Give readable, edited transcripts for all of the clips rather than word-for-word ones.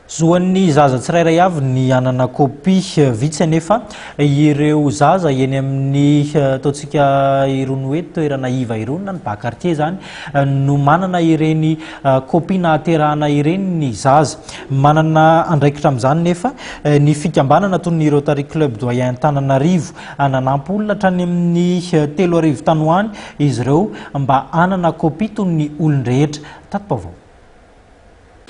Zoan'ny zaza tsirairay avy ny anana kopia vitsy anefa ireo zaza eny amin'ny ataontsika irony hoe toerana iva irony na ny bakartie zany no manana ireny kopia nahaterahana ireny ny zaza. Manana andraikitra amin'izany nefa ny fikambanana toy ny Rotary Club Doyen Antananarivo nananampy olona hatrany amin'ny 3 arivo tany ho any izy ireo mba anana kopia toy ny olon-drehetra. Tato-pavao.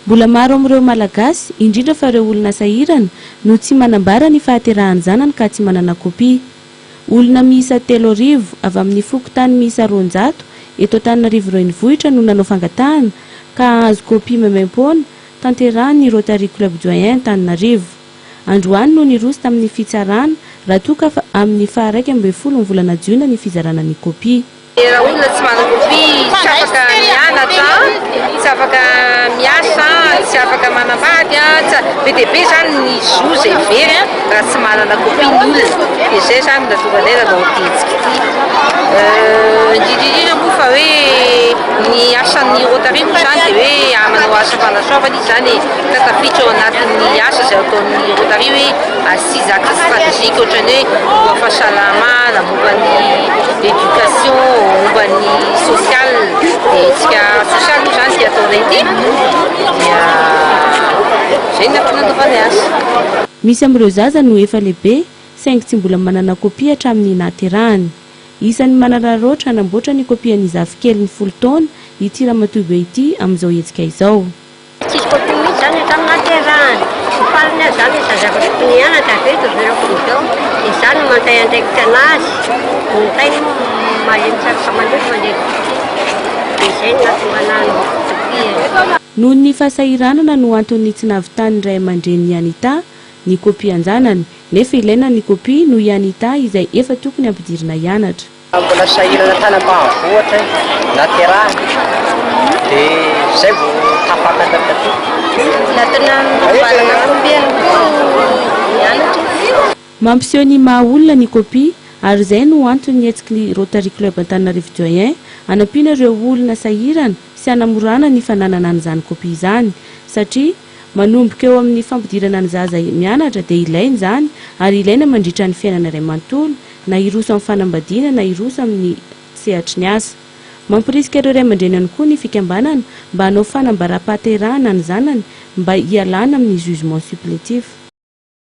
Mbola maro amin'ireo malagasy indrindra fa ireo olona sahirana no tsy manambara ny fahaterahan'ny zanany ka tsy manana kopia. Olona miisa 3 arivo avy amin'ny fokontany miisa 200 eto Antananarivo renivohitra no nanao fangatahana ka azo kopia maimaimpoana tanterahan'ny Rotary Club Doyen Antananarivo. Androany no niroso tamin'ny fitsarana raha toa ka amin'ny 1 volana Jiona ny fizarana ny kopia. Raha olona tsy manana kopia, tsy afaka mianatra, tsy afaka miasa, tsy afaka manambady, be dia be zany ny zo izay very raha tsy manana kopia ny olona. Dia izay zany nahatonganay nanao tetsika ity. Indrindra moa fa hoe ny asan'ny Rotary moa zany dia hoe manao asa fanasoavana izy zany tafiditra ao anatin'ny asa izay ataon'ny Rotary hoe assise axe stratégique ohatran'ny hoe momba ny fahasalamana, momba ny l'éducation, momba ny social, dia tsika social moa zany dia ataonay ity. Dia izay nanaovanay asa. Misy amin'ireo zaza no efa lehibe saingy tsy mbola manana kopia hatramin'ny nahaterahany. Isan'ny manararaotra hanamboatra ny kopia ny zafikely ny 10 taona ity ramatoa ity amin'izao hetsika izao. Tsisy kopia mihitsy zany hatramin'ny nahaterahany. Farany zany zazavako nianatra veto zero fontao dia izany mantay andraikitra anazy. Mantay malemy saraka mandeha mandeha. Dia izay nahatonga anazy kopia. Noho ny fahasahiranana no antony tsy nahavitany ray aman-dreny ny Anita ny kopia an-janany, nefa ilaina ny kopia no i Anita izay efa tokony ampidirina hianatra. Mbola sahirana tanam-pahavoatra nahaterahana dia izay vao tapaka taty. Natana valana kopia hianatra. Mampiseho ny maha olona ny kopia ary izay no antony hetsiky ny Rotary Club Antananarivo Doyen hanampiana ireo olona sahirana sy hanamorana ny fananana an'izany kopia izany satria manomboka eo amin'ny fampidirana ny zaza mianatra dia ilaina izany ary ilaina mandritra ny fiainana iray manontolo na iroso amin'ny fanambadiana na iroso amin'ny sehatry ny asa. Mampirisika ireo ray aman-dreny ihany koa ny fikambanana mba hanao fanambaram-pahaterahana ny zanany mba hialana amin'ny jugement supplétif.